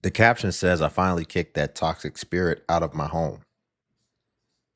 The caption says, I finally kicked that toxic spirit out of my home.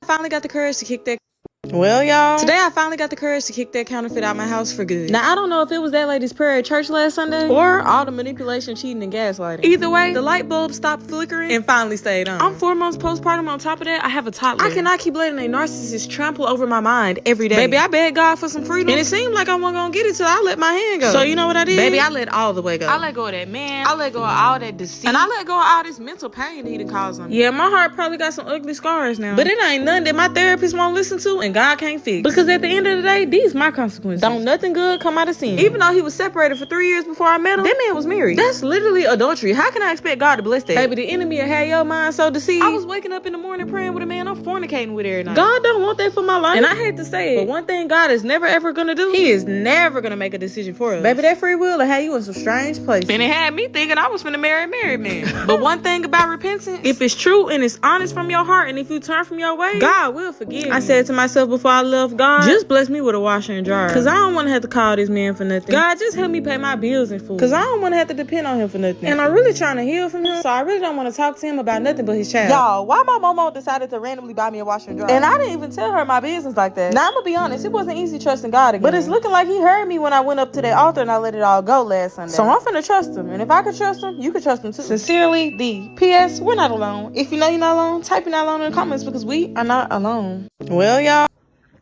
I finally got the courage to kick that. Well, y'all, today I finally got the courage to kick that counterfeit out my house for good. Now, I don't know if it was that lady's prayer at church last Sunday or all the manipulation, cheating, and gaslighting. Either way, the light bulb stopped flickering and finally stayed on. I'm 4 months postpartum. On top of that, I have a toddler. I cannot keep letting a narcissist trample over my mind every day. Baby, I begged God for some freedom, and it seemed like I wasn't gonna get it till I let my hand go. So you know what I did? Baby, I let all the way go. I let go of that man. I let go of all that deceit. And I let go of all this mental pain that he done caused on me. Yeah, my heart probably got some ugly scars now. But it ain't nothing that my therapist won't listen to and God can't fix. Because at the end of the day, these my consequences. Don't nothing good come out of sin. Even though he was separated for 3 years before I met him, that man was married. That's literally adultery. How can I expect God to bless that? Baby, the enemy will have your mind so deceived. I was waking up in the morning praying with a man I'm fornicating with every night. God don't want that for my life. And I hate to say it, but one thing God is never ever gonna do, he is never gonna make a decision for us. Baby, that free will will have you in some strange places. And it had me thinking I was finna marry a married man. But one thing about repentance, if it's true and it's honest from your heart, and if you turn from your way, God will forgive you. I said to myself before I left God, just bless me with a washer and dryer. Cause I don't wanna have to call this man for nothing. God, just help me pay my bills and food. Cause I don't wanna have to depend on him for nothing. And I'm really trying to heal from him, so I really don't wanna talk to him about nothing but his child. Y'all, why my mama decided to randomly buy me a washer and dryer? And I didn't even tell her my business like that. Now, I'm gonna be honest, it wasn't easy trusting God again. But it's looking like he heard me when I went up to that altar and I let it all go last Sunday. So I'm finna trust him. And if I could trust him, you could trust him too. Sincerely, D. P.S. We're not alone. If you know you're not alone, type you're not alone in the comments because we are not alone. Well, y'all.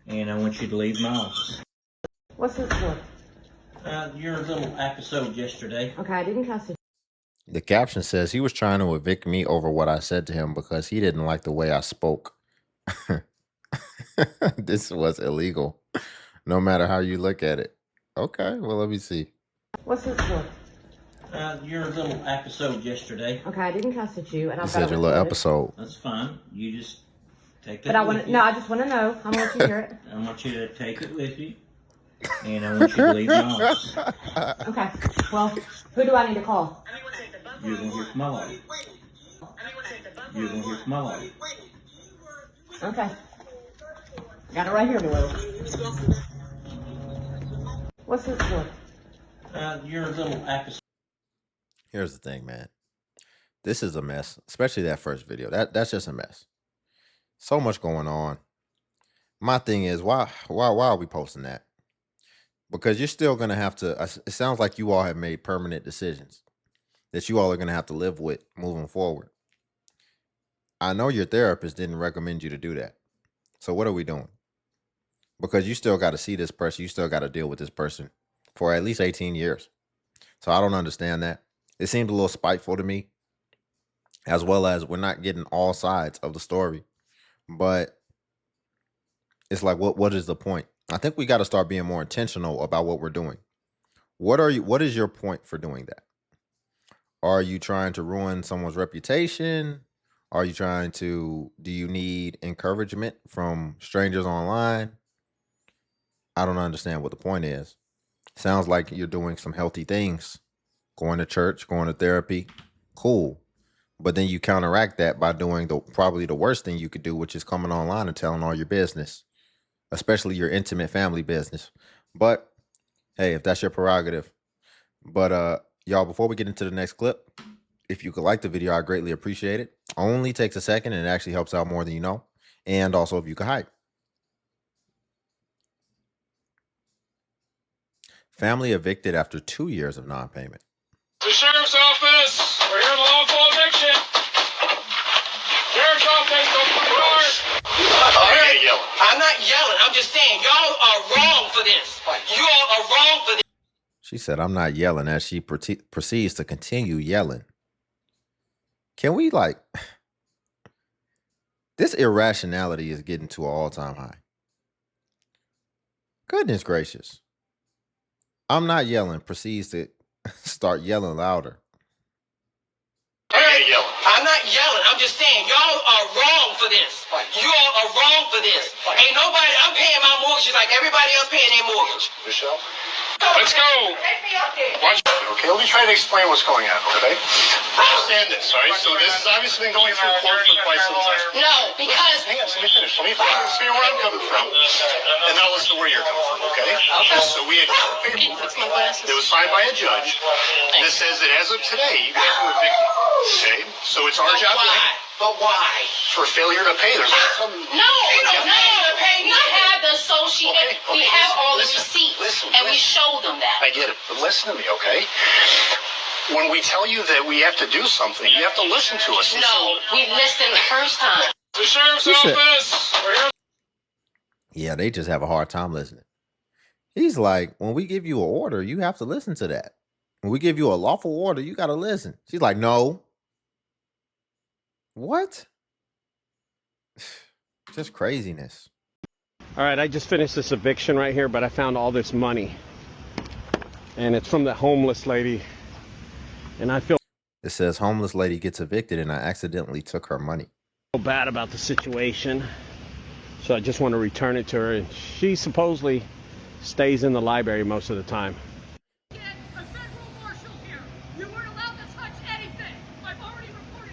And I want you to leave my office. What's this for? Your little episode yesterday. Okay, I didn't cuss it. The caption says he was trying to evict me over what I said to him because he didn't like the way I spoke. This was illegal, no matter how you look at it. Okay, well, let me see. What's this for? Your little episode yesterday. Okay, I didn't cuss at you, and You said your little episode. That's fine. You just take that. But I want to. No, I just want to know. I want you to hear it. I want you to take it with you, and I want you to leave my office. Okay. Well, who do I need to call? You're gonna hear from my lawyer. You're gonna hear from my lawyer. Okay. Got it right here, Willow. What's this for? Your little episode. Here's the thing, man. This is a mess, especially that first video. That's just a mess. So much going on. My thing is, why are we posting that? Because you're still gonna have to. It sounds like you all have made permanent decisions that you all are gonna have to live with moving forward. I know your therapist didn't recommend you to do that. So what are we doing? Because you still got to see this person. You still got to deal with this person for at least 18 years. So I don't understand that. It seemed a little spiteful to me, as well as we're not getting all sides of the story. But it's like, what is the point? I think we got to start being more intentional about what we're doing. What is your point for doing that? Are you trying to ruin someone's reputation? Are you do you need encouragement from strangers online? I don't understand what the point is. Sounds like you're doing some healthy things. Going to church, going to therapy, cool. But then you counteract that by doing probably the worst thing you could do, which is coming online and telling all your business, especially your intimate family business. But hey, if that's your prerogative. But y'all, before we get into the next clip, if you could like the video, I greatly appreciate it. Only takes a second and it actually helps out more than you know. And also if you could hype. Family evicted after 2 years of non-payment. The sheriff's office. We're here in lawful eviction. Sheriff's office, open the door. I'm not yelling. I'm just saying, y'all are wrong for this. You all are wrong for this. She said, I'm not yelling, as she proceeds to continue yelling. Can we this irrationality is getting to an all-time high. Goodness gracious. I'm not yelling, proceeds to start yelling louder. I'm not yelling. I'm just saying, y'all are wrong for this. You all are wrong for this. Ain't nobody, I'm paying my mortgage like everybody else paying their mortgage. Michelle? Let's go. Take me up there. Watch. Okay, let me try to explain what's going on, okay? Understand this, all right? So this has obviously been going through court for quite some time. No, because... Hang on, let me finish. Let me explain where I'm coming from. And now let's know where you're coming from, okay? So we had paperwork that was signed by a judge that says that as of today, you have to evict Okay, so it's our job. But why? For failure to pay. There's some. No, we don't need to pay. We have the associate. We have all the receipts, and we show them that. I get it, but listen to me, okay? When we tell you that we have to do something, you have to listen to us. No, we listened the first time. The sheriff's office. Yeah, they just have a hard time listening. He's like, when we give you an order, you have to listen to that. When we give you a lawful order, you got to listen. She's like, no. What? Just craziness. All right, I just finished this eviction right here, but I found all this money. And it's from the homeless lady. And I feel It says homeless lady gets evicted and I accidentally took her money. bad about the situation. So I just want to return it to her. And she supposedly stays in the library most of the time.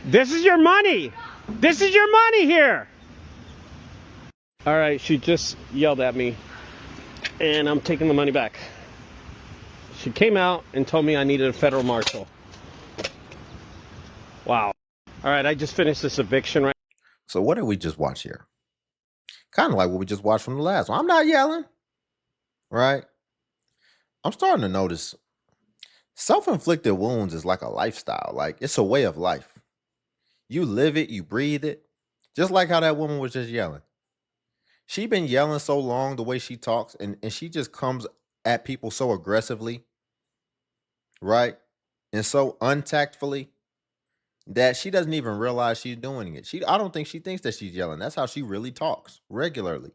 This is your money. This is your money here. All right, she just yelled at me and I'm taking the money back. She came out and told me I needed a federal marshal. Wow. All right, I just finished this eviction right. So what did we just watch here? Kind of like what we just watched from the last one. I'm not yelling, right? I'm starting to notice self-inflicted wounds is like a lifestyle. Like it's a way of life. You live it, you breathe it. Just like how that woman was just yelling. She been yelling so long the way she talks and she just comes at people so aggressively, right? And so untactfully that she doesn't even realize she's doing it. I don't think she thinks that she's yelling. That's how she really talks regularly.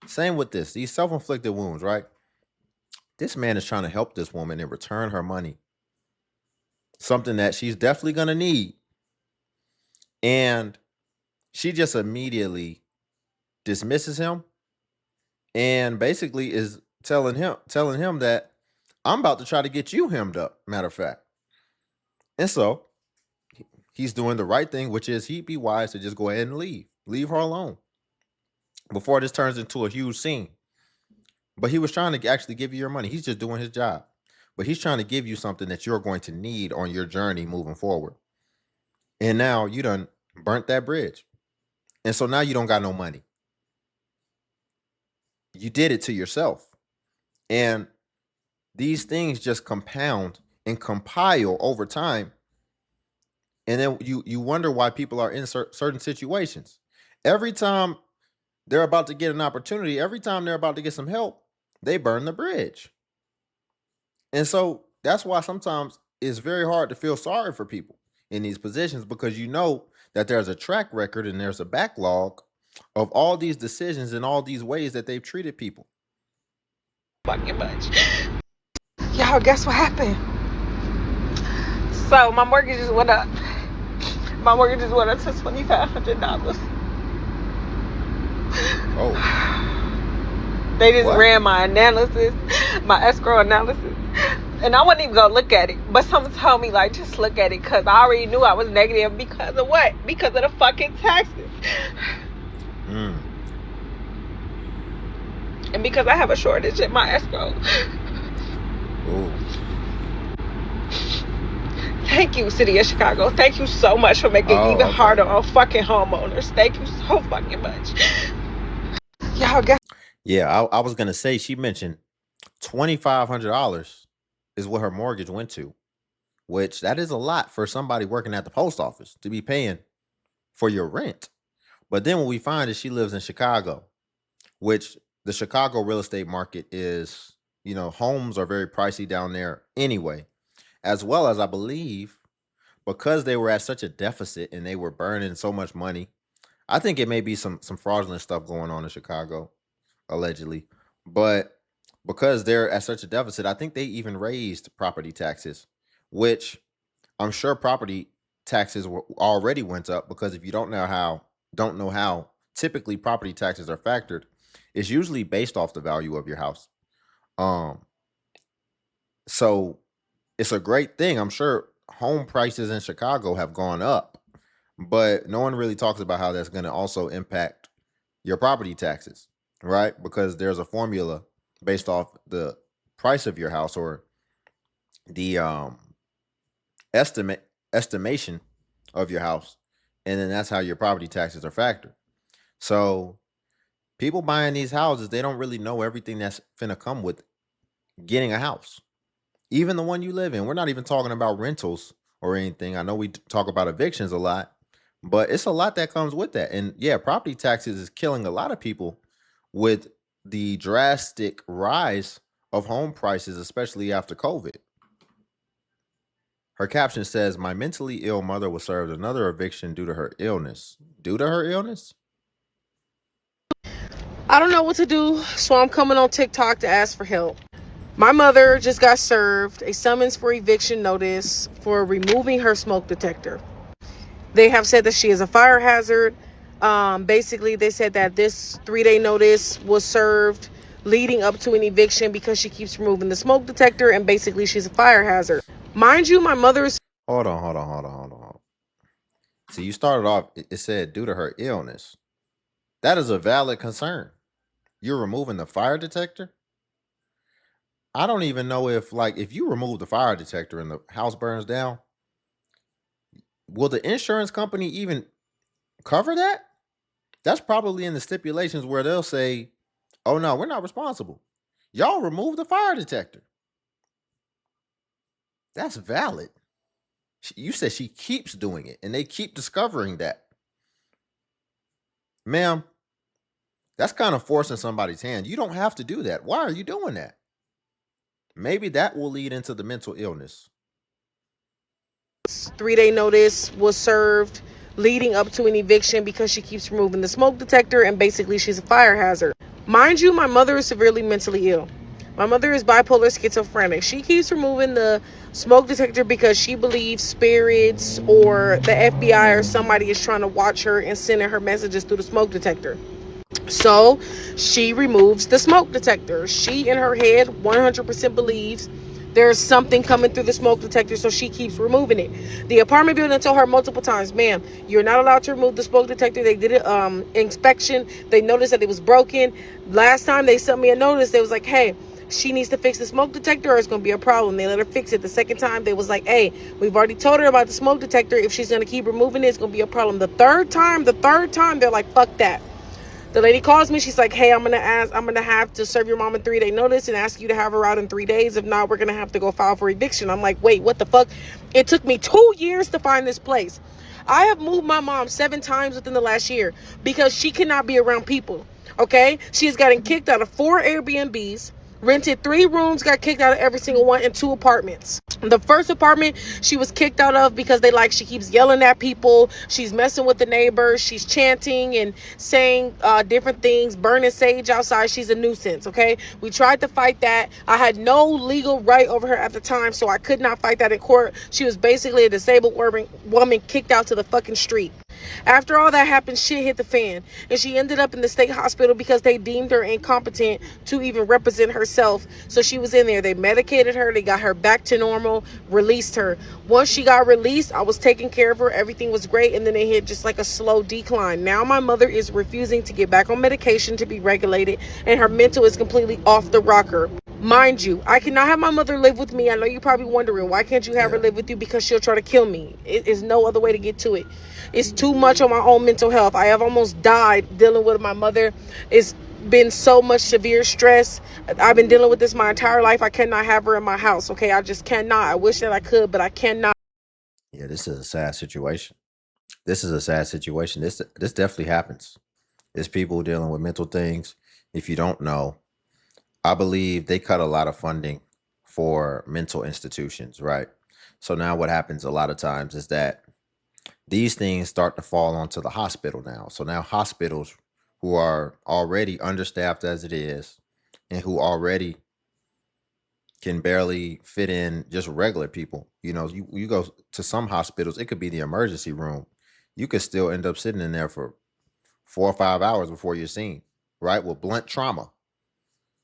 Same with this, these self-inflicted wounds, right? This man is trying to help this woman and return her money. Something that she's definitely going to need. And she just immediately dismisses him and basically is telling him that I'm about to try to get you hemmed up, matter of fact. And so he's doing the right thing, which is he'd be wise to just go ahead and leave her alone before this turns into a huge scene. But he was trying to actually give you your money. He's just doing his job, but he's trying to give you something that you're going to need on your journey moving forward. And now you done burnt that bridge. And so now you don't got no money. You did it to yourself. And these things just compound and compile over time. And then you wonder why people are in certain situations. Every time they're about to get an opportunity, every time they're about to get some help, they burn the bridge. And so that's why sometimes it's very hard to feel sorry for people in these positions, because you know that there's a track record and there's a backlog of all these decisions and all these ways that they've treated people. Fucking much. Y'all, guess what happened? So my mortgage just went up. My mortgage just went up to $2,500. Oh. They just What? ran my analysis, my escrow analysis. And I wasn't even gonna look at it. But someone told me, like, just look at it, because I already knew I was negative because of what? Because of the fucking taxes. And because I have a shortage in my escrow. Ooh. Thank you, City of Chicago. Thank you so much for making it even harder on fucking homeowners. Thank you so fucking much. Y'all guess. Yeah, I was gonna say, she mentioned $2,500 is what her mortgage went to, which that is a lot for somebody working at the post office to be paying for your rent. But then what we find is she lives in Chicago, which the Chicago real estate market is, homes are very pricey down there anyway, as well as I believe because they were at such a deficit and they were burning so much money. I think it may be some fraudulent stuff going on in Chicago, allegedly. But because they're at such a deficit, I think they even raised property taxes, which I'm sure property taxes already went up, because if you don't know how typically property taxes are factored, it's usually based off the value of your house. So it's a great thing. I'm sure home prices in Chicago have gone up, but no one really talks about how that's going to also impact your property taxes, right? Because there's a formula based off the price of your house, or the estimation of your house, and then that's how your property taxes are factored. So people buying these houses, they don't really know everything that's finna come with getting a house, even the one you live in. We're not even talking about rentals or anything. I know we talk about evictions a lot, but it's a lot that comes with that. And yeah, property taxes is killing a lot of people with the drastic rise of home prices, especially after COVID. Her caption says, "My mentally ill mother was served another eviction due to her illness." Due to her illness? I don't know what to do, so I'm coming on TikTok to ask for help. My mother just got served a summons for eviction notice for removing her smoke detector. They have said that she is a fire hazard. Basically, they said that this 3-day notice was served leading up to an eviction because she keeps removing the smoke detector, and basically she's a fire hazard. Mind you, my mother is... Hold on. See, you started off, it said due to her illness. That is a valid concern. You're removing the fire detector? I don't even know if you remove the fire detector and the house burns down, will the insurance company even cover that? That's probably in the stipulations where they'll say, "Oh no, we're not responsible. Y'all remove the fire detector." That's valid. You said she keeps doing it and they keep discovering that. Ma'am, that's kind of forcing somebody's hand. You don't have to do that. Why are you doing that? Maybe that will lead into the mental illness. 3-day notice was served leading up to an eviction because she keeps removing the smoke detector, and basically she's a fire hazard. Mind you, my mother is severely mentally ill. My mother is bipolar schizophrenic. She keeps removing the smoke detector because she believes spirits or the FBI or somebody is trying to watch her and sending her messages through the smoke detector. So she removes the smoke detector. She, in her head, 100% believes there's something coming through the smoke detector, so she keeps removing it. The apartment building told her multiple times, "Ma'am, you're not allowed to remove the smoke detector." They did an inspection. They noticed that it was broken. Last time they sent me a notice, they was like, "Hey, she needs to fix the smoke detector or it's going to be a problem." They let her fix it. The second time, they was like, "Hey, we've already told her about the smoke detector. If she's going to keep removing it, it's going to be a problem." The third time, they're like, "Fuck that." The lady calls me. She's like, "Hey, I'm gonna have to serve your mom a 3-day notice and ask you to have her out in 3 days. If not, we're gonna have to go file for eviction." I'm like, "Wait, what the fuck?" It took me 2 years to find this place. I have moved my mom 7 times within the last year because she cannot be around people. Okay, she has gotten kicked out of 4 Airbnbs, rented 3 rooms, got kicked out of every single one, in 2 apartments. The first apartment she was kicked out of because she keeps yelling at people, she's messing with the neighbors, she's chanting and saying different things, burning sage outside. She's a nuisance. Okay, we tried to fight that. I had no legal right over her at the time, so I could not fight that in court. She was basically a disabled woman kicked out to the fucking street. After all that happened, shit hit the fan, and she ended up in the state hospital because they deemed her incompetent to even represent herself. So she was in there. They medicated her, they got her back to normal, released her. Once she got released, I was taking care of her, everything was great, and then it hit just like a slow decline. Now my mother is refusing to get back on medication to be regulated, and her mental is completely off the rocker. Mind you, I cannot have my mother live with me. I know you're probably wondering, why can't you have her Yeah. live with you? Because she'll try to kill me. It is no other way to get to it. It's too much on my own mental health. I have almost died dealing with my mother. It's been so much severe stress. I've been dealing with this my entire life. I cannot have her in my house. Okay, I just cannot. I wish that I could, but I cannot. Yeah, this is a sad situation. This definitely happens. It's people dealing with mental things. If you don't know, I believe they cut a lot of funding for mental institutions, right? So now what happens a lot of times is that these things start to fall onto the hospital now. So now hospitals who are already understaffed as it is and who already can barely fit in just regular people. You go to some hospitals, it could be the emergency room. You could still end up sitting in there for 4 or 5 hours before you're seen, right? With blunt trauma.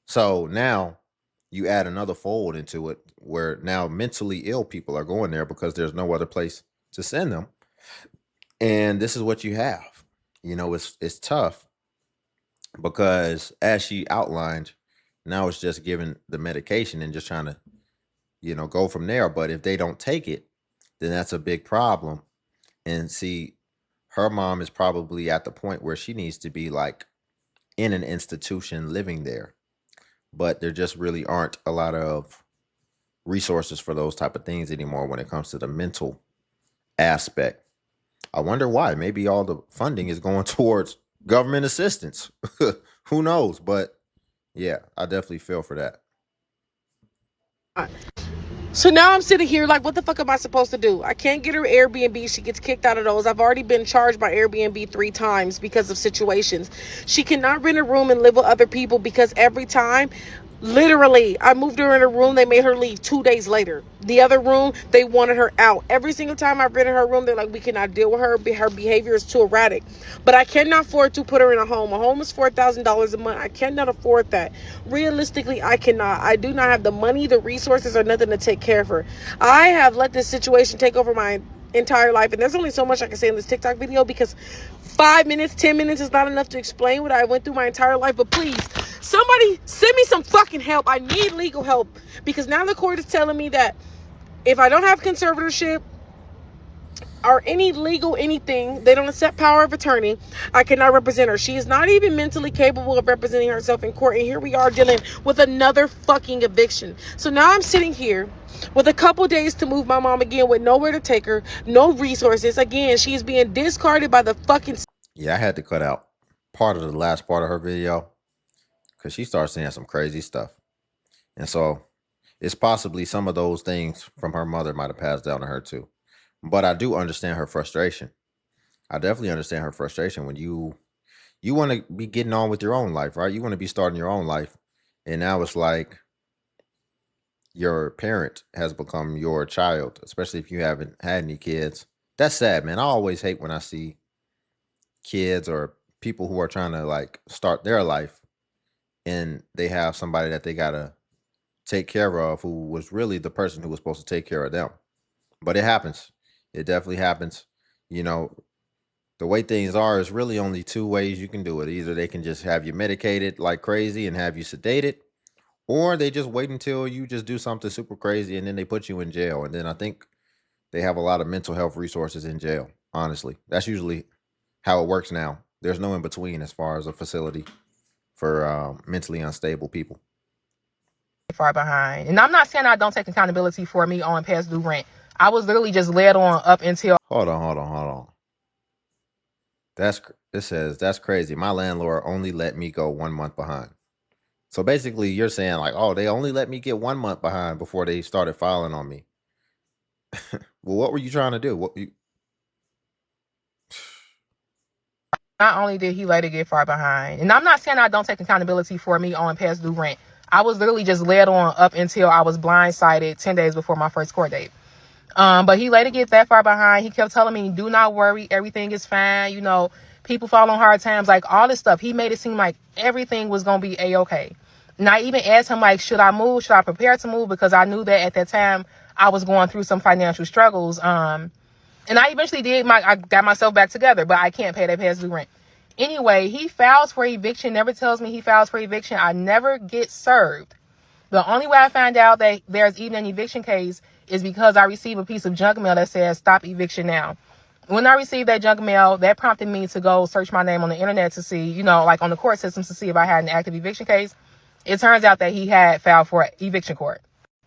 So now you add another fold into it where now mentally ill people are going there because there's no other place to send them. And this is what you have. It's tough because as she outlined, now it's just giving the medication and just trying to, go from there. But if they don't take it, then that's a big problem. And see, her mom is probably at the point where she needs to be like in an institution living there. But there just really aren't a lot of resources for those type of things anymore when it comes to the mental aspect. I wonder why. Maybe all the funding is going towards government assistance. Who knows? But yeah, I definitely feel for that. So now I'm sitting here like, what the fuck am I supposed to do? I can't get her Airbnb. She gets kicked out of those. I've already been charged by Airbnb 3 times because of situations. She cannot rent a room and live with other people because every time, literally, I moved her in a room. They made her leave 2 days later. The other room, they wanted her out. Every single time I rented her room, they're like, we cannot deal with her. Her behavior is too erratic. But I cannot afford to put her in a home. A home is $4,000 a month. I cannot afford that. Realistically, I cannot. I do not have the money, the resources, or nothing to take care of her. I have let this situation take over my entire life. And there's only so much I can say in this TikTok video because 5 minutes, 10 minutes is not enough to explain what I went through my entire life. But please, somebody send me some fucking help. I need legal help because now the court is telling me that if I don't have conservatorship or any legal anything, they don't accept power of attorney, I cannot represent her. She is not even mentally capable of representing herself in court. And here we are dealing with another fucking eviction. So now I'm sitting here with a couple days to move my mom again with nowhere to take her, no resources. Again, she's being discarded by the fucking... Yeah, I had to cut out part of the last part of her video because she started saying some crazy stuff. And so it's possibly some of those things from her mother might have passed down to her too. But I do understand her frustration. I definitely understand her frustration when you want to be getting on with your own life, right? You want to be starting your own life. And now it's like your parent has become your child, especially if you haven't had any kids. That's sad, man. I always hate when I see kids or people who are trying to like start their life and they have somebody that they got to take care of who was really the person who was supposed to take care of them. But it happens. It definitely happens. You know, the way things are is really only 2 ways you can do it. Either they can just have you medicated like crazy and have you sedated, or they just wait until you just do something super crazy and then they put you in jail. And then I think they have a lot of mental health resources in jail. Honestly, that's usually how it works now. There's no in between as far as a facility for mentally unstable people. Far behind. And I'm not saying I don't take accountability for me owing past due rent. I was literally just led on up until... Hold on. It says that's crazy. My landlord only let me go 1 month behind. So basically you're saying like, oh, they only let me get 1 month behind before they started filing on me. Well, what were you trying to do? Not only did he later get far behind, and I'm not saying I don't take accountability for me owing past due rent. I was literally just led on up until I was blindsided 10 days before my first court date. But he later gets that far behind. He kept telling me, do not worry, everything is fine. You know, people fall on hard times, like all this stuff. He made it seem like everything was going to be A-okay. And I even asked him, like, should I move? Should I prepare to move? Because I knew that at that time I was going through some financial struggles. And I eventually did. I got myself back together, but I can't pay that past due rent. Anyway, he files for eviction, never tells me he files for eviction. I never get served. The only way I find out that there's even an eviction case is because I received a piece of junk mail that says stop eviction now. When I received that junk mail, that prompted me to go search my name on the internet to see, you know, like on the court systems to see if I had an active eviction case. It turns out that he had filed for eviction court.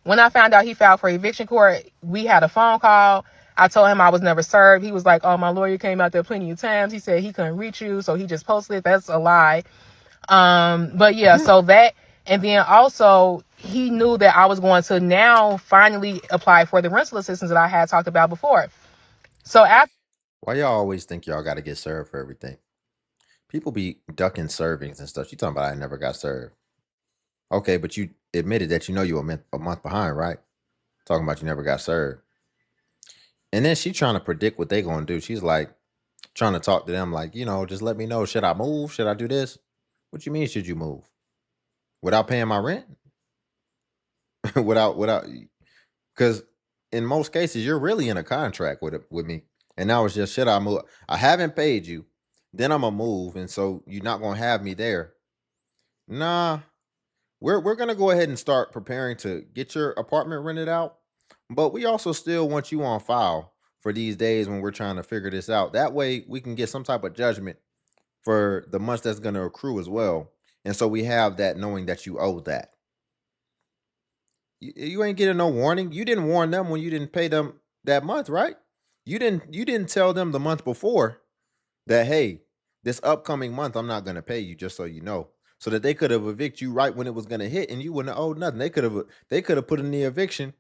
When I found out he filed for eviction court, we had a phone call. I told him I was never served. He was like, oh, my lawyer came out there plenty of times. He said he couldn't reach you, so he just posted it. That's a lie. But yeah, so that, and then also he knew that I was going to now finally apply for the rental assistance that I had talked about before. So after... Why y'all always think y'all got to get served for everything? People be ducking servings and stuff. You talking about I never got served. Okay, but you admitted that you know you were a month behind, right? Talking about you never got served. And then she trying to predict what they going to do. She's like trying to talk to them like, you know, just let me know. Should I move? Should I do this? What you mean should you move? Without paying my rent? without because in most cases you're really in a contract with me. And now it's just, should I move? I haven't paid you. Then I'm gonna move, and so you're not gonna have me there. Nah, we're gonna go ahead and start preparing to get your apartment rented out, but we also still want you on file for these days when we're trying to figure this out. That way we can get some type of judgment for the months that's going to accrue as well. And so we have that knowing that you owe that. You ain't getting no warning. You didn't warn them when you didn't pay them that month, right? You didn't tell them the month before that, hey, this upcoming month I'm not going to pay you, just so you know, so that they could have evicted you right when it was going to hit and you wouldn't have owed nothing. They could have put in the eviction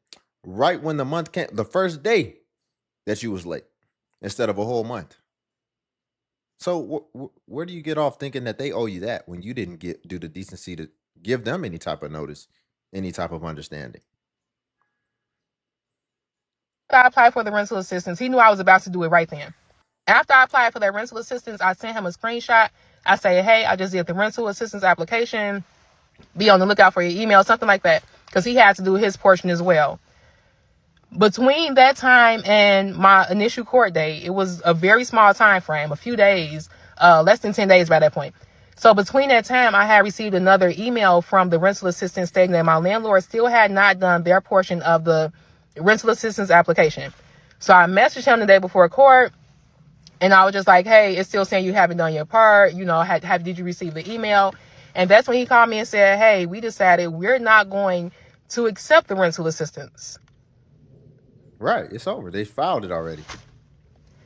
right when the month came, the first day that you was late, instead of a whole month. So where do you get off thinking that they owe you that when you didn't do the decency to give them any type of notice, any type of understanding? I applied for the rental assistance. He knew I was about to do it right then. After I applied for that rental assistance, I sent him a screenshot. I say, hey, I just did the rental assistance application. Be on the lookout for your email, something like that, because he had to do his portion as well. Between that time and my initial court date, it was a very small time frame, a few days, less than 10 days by that point. So between that time, I had received another email from the rental assistance stating that my landlord still had not done their portion of the rental assistance application. So I messaged him the day before court, and I was just like, hey, it's still saying you haven't done your part. You know, did you receive the email? And that's when he called me and said, hey, we decided we're not going to accept the rental assistance. Right. It's over. They filed it already.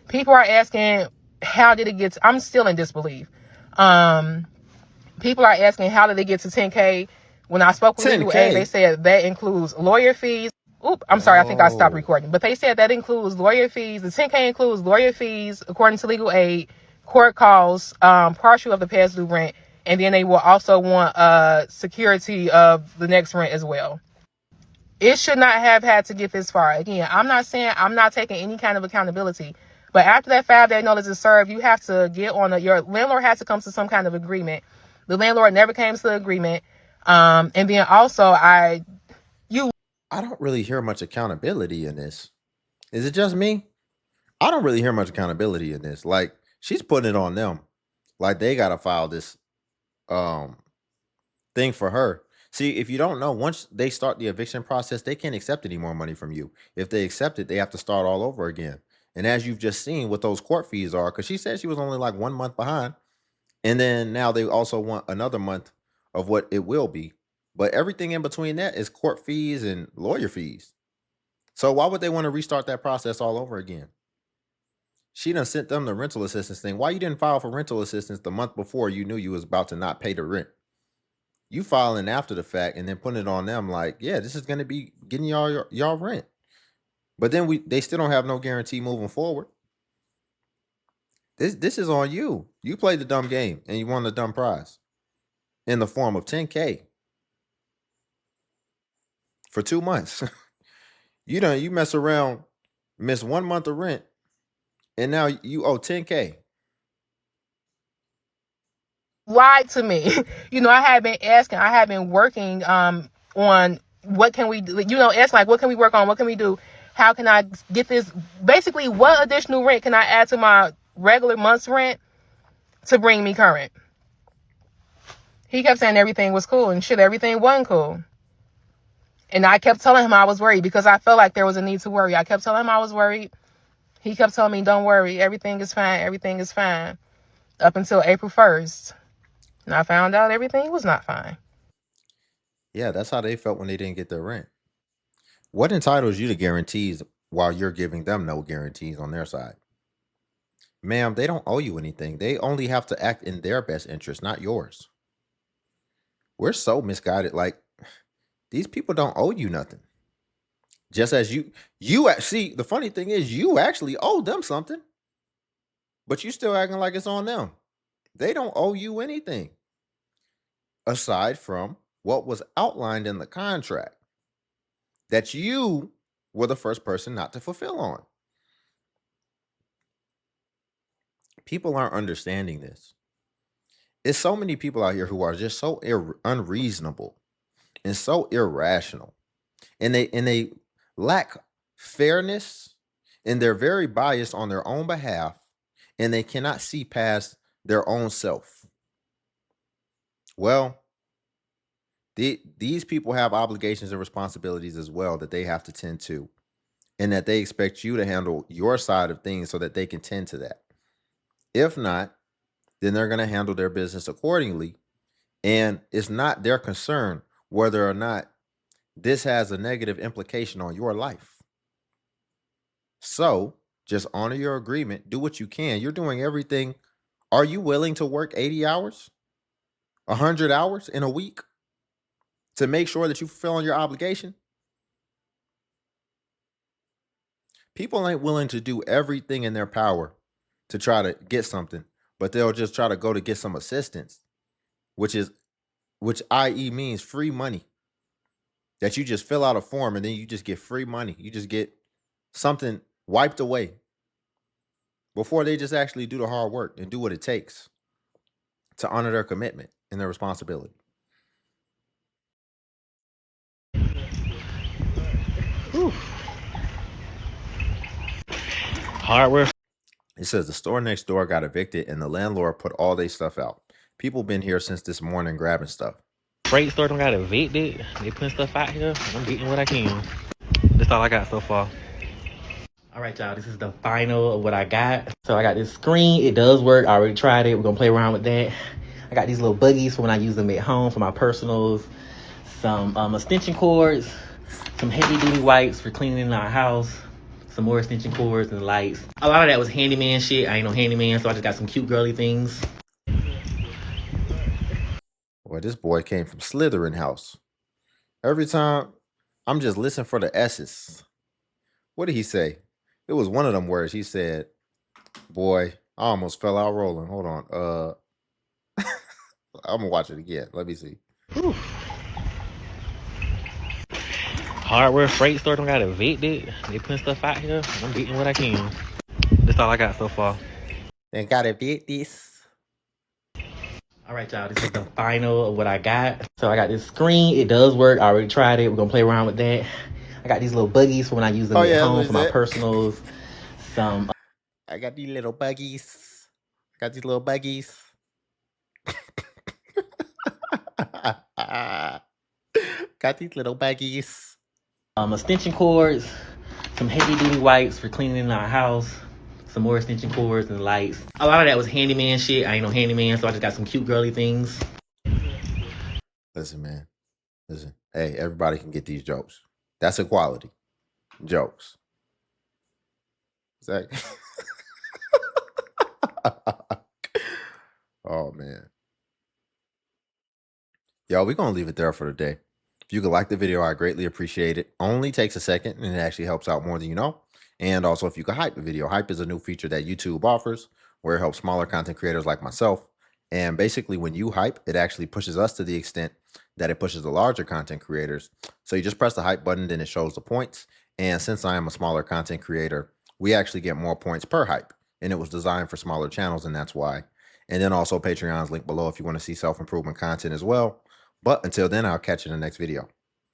People are asking, how did it get to, I'm still in disbelief. People are asking, how did they get to 10K? When I spoke with legal aid, they said that includes lawyer fees. I'm sorry, I think I stopped recording. But they said that includes lawyer fees. The 10K includes lawyer fees, according to legal aid, court costs, partial of the past due rent, and then they will also want security of the next rent as well. It should not have had to get this far. Again, I'm not saying I'm not taking any kind of accountability, but after that 5-day notice is served, you have to get on your landlord has to come to some kind of agreement. The landlord never came to the agreement. And then also I don't really hear much accountability in this. Is it just me? I don't really hear much accountability in this. Like, she's putting it on them. Like, they got to file this thing for her. See, if you don't know, once they start the eviction process, they can't accept any more money from you. If they accept it, they have to start all over again. And as you've just seen what those court fees are, because she said she was only like 1 month behind. And then now they also want another month of what it will be. But everything in between that is court fees and lawyer fees. So why would they want to restart that process all over again? She done sent them the rental assistance thing. Why you didn't file for rental assistance the month before you knew you was about to not pay the rent? You filing after the fact and then putting it on them like, yeah, this is going to be getting y'all rent. But then they still don't have no guarantee moving forward. This is on you. You played the dumb game and you won the dumb prize in the form of 10K for 2 months. You mess around, miss 1 month of rent, and now you owe 10K. Lied to me. I had been working on what can we do, ask like, what can we work on? What can we do? How can I get this? Basically, what additional rent can I add to my regular month's rent to bring me current? He kept saying everything was cool and shit, everything wasn't cool. And I kept telling him I was worried because I felt like there was a need to worry. I kept telling him I was worried. He kept telling me, don't worry, everything is fine, everything is fine. Up until April 1st. And I found out everything was not fine. Yeah, that's how they felt when they didn't get their rent. What entitles you to guarantees while you're giving them no guarantees on their side? Ma'am, they don't owe you anything. They only have to act in their best interest, not yours. We're so misguided. Like, these people don't owe you nothing. Just as you see, the funny thing is you actually owe them something, but you still acting like it's on them. They don't owe you anything aside from what was outlined in the contract that you were the first person not to fulfill on. People aren't understanding this. There's so many people out here who are just so unreasonable and so irrational, and they lack fairness, and they're very biased on their own behalf, and they cannot see past their own self. Well, these people have obligations and responsibilities as well that they have to tend to. and that they expect you to handle your side of things so that they can tend to that. If not, then they're going to handle their business accordingly. And it's not their concern whether or not this has a negative implication on your life. So just honor your agreement. Do what you can. You're doing everything. Are you willing to work 80 hours, 100 hours in a week to make sure that you fulfill your obligation? People ain't willing to do everything in their power to try to get something, but they'll just try to go to get some assistance, which i.e. means free money. That you just fill out a form and then you just get free money. You just get something wiped away before they just actually do the hard work and do what it takes to honor their commitment and their responsibility. Whew. Hardware. It says the store next door got evicted and the landlord put all their stuff out. People been here since this morning grabbing stuff. Freight store don't got evicted. They putting stuff out here. I'm getting what I can. That's all I got so far. All right, y'all. This is the final of what I got. So I got this screen. It does work. I already tried it. We're going to play around with that. I got these little buggies for when I use them at home for my personals. Some extension cords. Some heavy-duty wipes for cleaning our house. Some more extension cords and lights. A lot of that was handyman shit. I ain't no handyman, so I just got some cute girly things. Well, this boy came from Slytherin house. Every time I'm just listening for the S's. What did he say? It was one of them words. He said, boy, I almost fell out rolling. Hold on. I'm gonna watch it again. Let me see. Whew. Hardware freight store don't got evicted. They putting stuff out here. I'm getting what I can. That's all I got so far. They got evicted. All right, y'all. This is the final of what I got. So I got this screen. It does work. I already tried it. We're gonna play around with that. I got these little buggies for when I use them at home for my personals. Some. I got these little buggies. Got these little buggies. Got these little buggies. Extension cords. Some heavy-duty wipes for cleaning our house. Some more extension cords and lights. A lot of that was handyman shit. I ain't no handyman, so I just got some cute girly things. Listen, man. Listen. Hey, everybody can get these jokes. That's equality. Jokes. Exactly. Oh, man. Yo, we're going to leave it there for today. If you could like the video, I greatly appreciate it. Only takes a second, and it actually helps out more than you know. And also, if you could hype the video. Hype is a new feature that YouTube offers where it helps smaller content creators like myself. And basically, when you hype, it actually pushes us to the extent that it pushes the larger content creators. So you just press the hype button, then it shows the points. And since I am a smaller content creator, we actually get more points per hype. And it was designed for smaller channels, and that's why. And then also Patreon's link below if you want to see self-improvement content as well. But until then, I'll catch you in the next video.